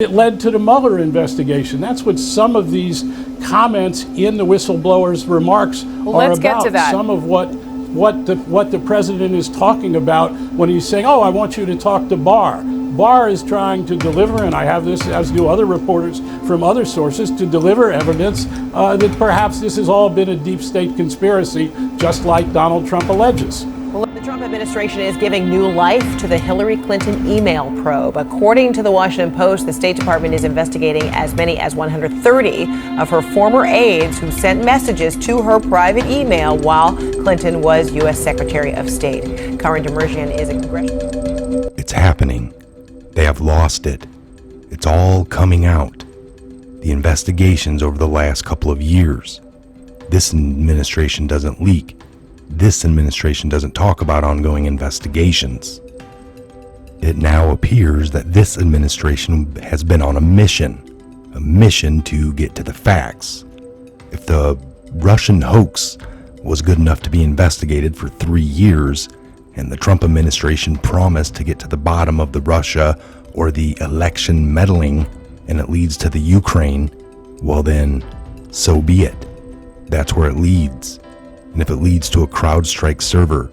It led to the Mueller investigation. That's what some of these comments in the whistleblower's remarks are let's about. Get to that. Some of what the president is talking about when he's saying, "Oh, I want you to talk to Barr." Barr is trying to deliver, and I have this, as do other reporters from other sources, to deliver evidence that perhaps this has all been a deep state conspiracy, just like Donald Trump alleges. Well, the Trump administration is giving new life to the Hillary Clinton email probe. According to the Washington Post, the State Department is investigating as many as 130 of her former aides who sent messages to her private email while Clinton was U.S. Secretary of State. Karin Demirjian is a congressional. It's happening. They have lost it. It's all coming out. The investigations over the last couple of years. This administration doesn't leak. This administration doesn't talk about ongoing investigations. It now appears that this administration has been on a mission to get to the facts. If the Russian hoax was good enough to be investigated for 3 years, and the Trump administration promised to get to the bottom of the Russia or the election meddling, and it leads to the Ukraine, well then, so be it. That's where it leads. And if it leads to a CrowdStrike server,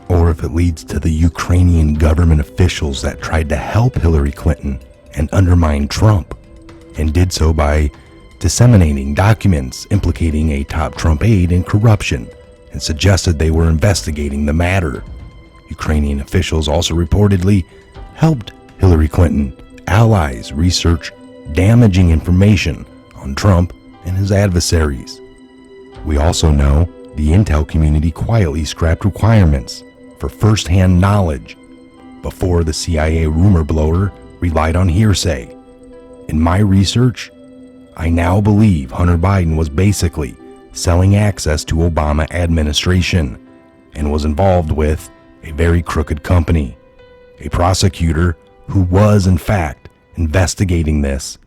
or if it leads to the Ukrainian government officials that tried to help Hillary Clinton and undermine Trump, and did so by disseminating documents implicating a top Trump aide in corruption, and suggested they were investigating the matter. Ukrainian officials also reportedly helped Hillary Clinton allies research damaging information on Trump and his adversaries. We also know the intel community quietly scrapped requirements for first-hand knowledge before the CIA rumor blower relied on hearsay. In my research, I now believe Hunter Biden was basically selling access to Obama administration and was involved with a very crooked company. A prosecutor who was in fact investigating this,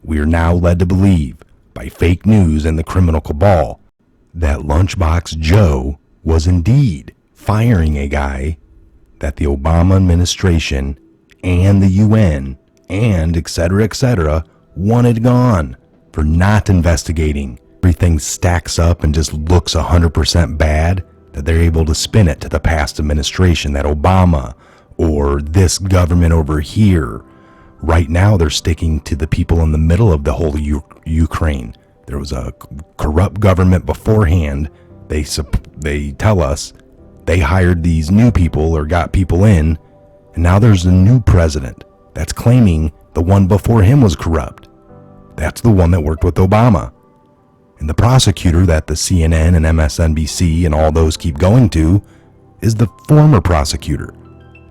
we are now led to believe by fake news and the criminal cabal that Lunchbox Joe was indeed firing a guy that the Obama administration and the UN and etc. wanted gone for not investigating. Everything stacks up and just looks 100% bad, that they're able to spin it to the past administration, that Obama or this government over here. Right now they're sticking to the people in the middle of the whole Ukraine. There was a corrupt government beforehand. They tell us they hired these new people or got people in, and now there's a new president that's claiming the one before him was corrupt. That's the one that worked with Obama. And the prosecutor that the CNN and MSNBC and all those keep going to is the former prosecutor,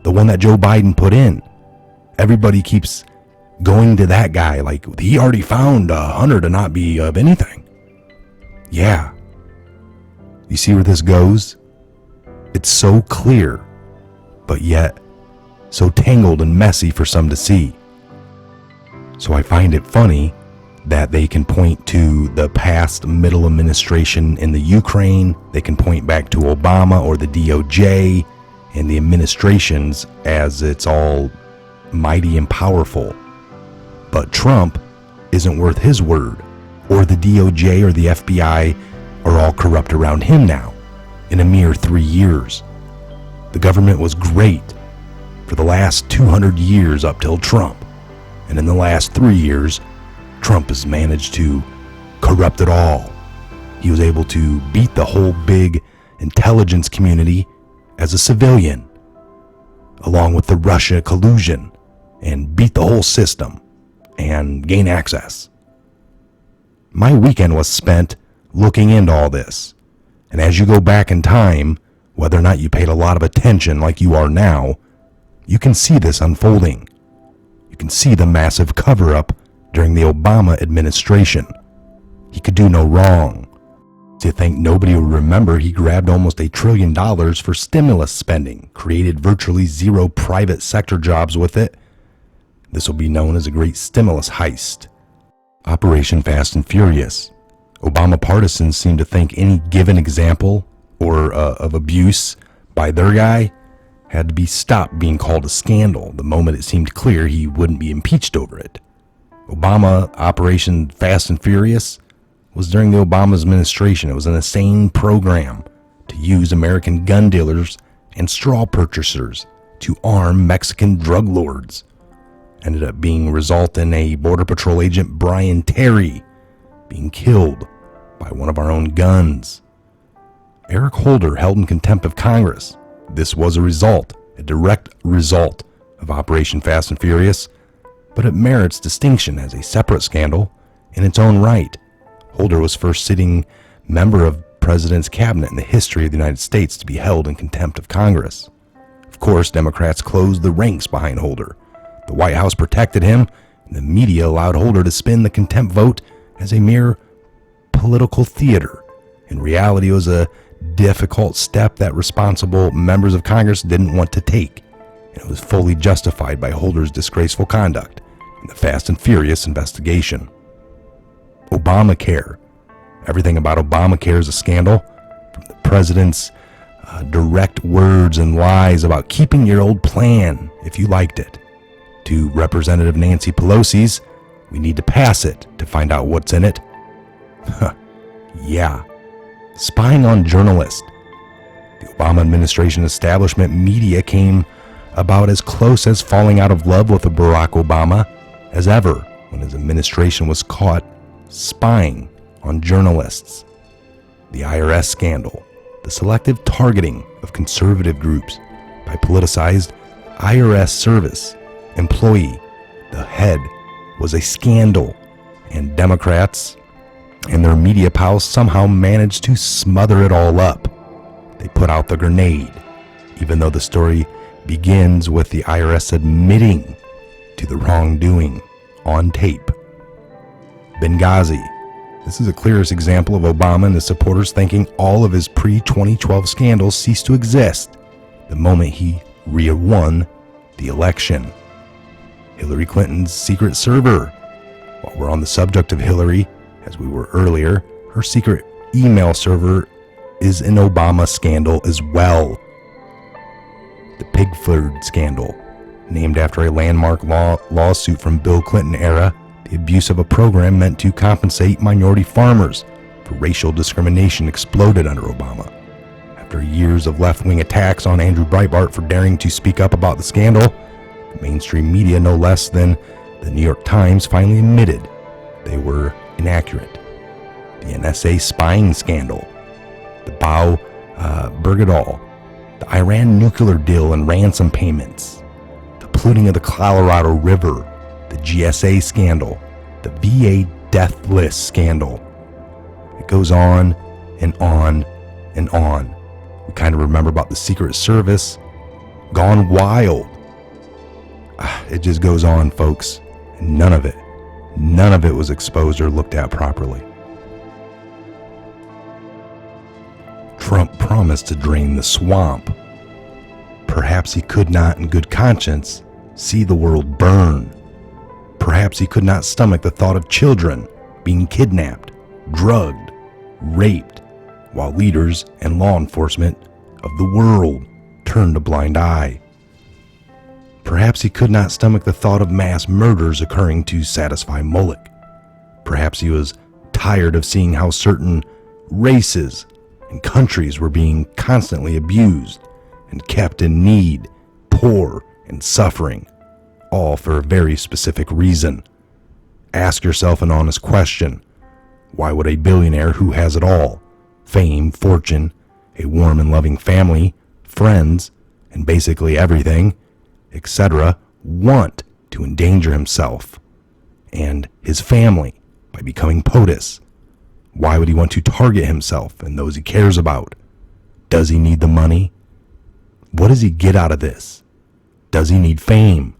the one that Joe Biden put in. Everybody keeps going to that guy like he already found Hunter to not be of anything. Yeah. You see where this goes? It's so clear, but yet so tangled and messy for some to see. So I find it funny that they can point to the past middle administration in the Ukraine, they can point back to Obama or the DOJ and the administrations as it's all mighty and powerful. But Trump isn't worth his word, or the DOJ or the FBI are all corrupt around him now in a mere 3 years. The government was great for the last 200 years up till Trump. And in the last 3 years, Trump has managed to corrupt it all. He was able to beat the whole big intelligence community as a civilian, along with the Russia collusion, and beat the whole system and gain access. My weekend was spent looking into all this. And as you go back in time, whether or not you paid a lot of attention like you are now, you can see this unfolding. You can see the massive cover-up during the Obama administration. He could do no wrong. Do you think nobody will remember he grabbed almost $1 trillion for stimulus spending, created virtually zero private sector jobs with it? This will be known as a great stimulus heist. Operation Fast and Furious. Obama partisans seem to think any given example or of abuse by their guy had to be stopped being called a scandal the moment it seemed clear he wouldn't be impeached over it. Obama Operation Fast and Furious was during the Obama administration. It was an insane program to use American gun dealers and straw purchasers to arm Mexican drug lords. Ended up result in a Border Patrol agent, Brian Terry, being killed by one of our own guns. Eric Holder held in contempt of Congress. This was a direct result of Operation Fast and Furious, but it merits distinction as a separate scandal in its own right. Holder was first sitting member of President's cabinet in the history of the United States to be held in contempt of Congress. Of course, Democrats closed the ranks behind Holder. The White House protected him, and the media allowed Holder to spin the contempt vote as a mere political theater. In reality, it was a difficult step that responsible members of Congress didn't want to take, and it was fully justified by Holder's disgraceful conduct in the Fast and Furious investigation. Obamacare. Everything about Obamacare is a scandal, from the president's direct words and lies about keeping your old plan if you liked it, to Representative Nancy Pelosi's, we need to pass it to find out what's in it. Yeah. Spying on journalists. The Obama administration establishment media came about as close as falling out of love with Barack Obama as ever when his administration was caught spying on journalists. The IRS scandal. The selective targeting of conservative groups by politicized IRS service employee. The head was a scandal, and Democrats and their media pals somehow managed to smother it all up. They put out the grenade, even though the story begins with the IRS admitting to the wrongdoing on tape. Benghazi. This is the clearest example of Obama and his supporters thinking all of his pre-2012 scandals ceased to exist the moment he re-won the election. Hillary Clinton's secret server. While we're on the subject of Hillary, as we were earlier, her secret email server is an Obama scandal as well. The Pigford scandal, named after a landmark lawsuit from Bill Clinton era, the abuse of a program meant to compensate minority farmers for racial discrimination exploded under Obama. After years of left-wing attacks on Andrew Breitbart for daring to speak up about the scandal, the mainstream media, no less than the New York Times, finally admitted they were inaccurate. The NSA spying scandal, the Bow Bergdahl, the Iran nuclear deal and ransom payments, the polluting of the Colorado River, the GSA scandal, the VA death list scandal. It goes on and on and on. We kind of remember about the Secret Service gone wild. It just goes on, folks. And none of it was exposed or looked at properly. Trump promised to drain the swamp. Perhaps he could not, in good conscience, see the world burn. Perhaps he could not stomach the thought of children being kidnapped, drugged, raped, while leaders and law enforcement of the world turned a blind eye. Perhaps he could not stomach the thought of mass murders occurring to satisfy Moloch. Perhaps he was tired of seeing how certain races and countries were being constantly abused and kept in need, poor, and suffering, all for a very specific reason. Ask yourself an honest question. Why would a billionaire who has it all, fame, fortune, a warm and loving family, friends, and basically everything, etc., want to endanger himself and his family by becoming POTUS? Why would he want to target himself and those he cares about? Does he need the money? What does he get out of this? Does he need fame?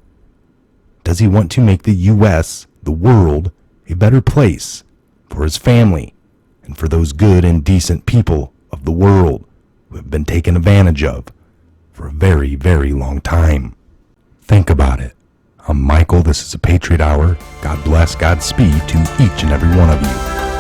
Does he want to make the U.S., the world, a better place for his family and for those good and decent people of the world who have been taken advantage of for a very, very long time? Think about it. I'm Michael. This is a Patriot Hour. God bless, Godspeed to each and every one of you.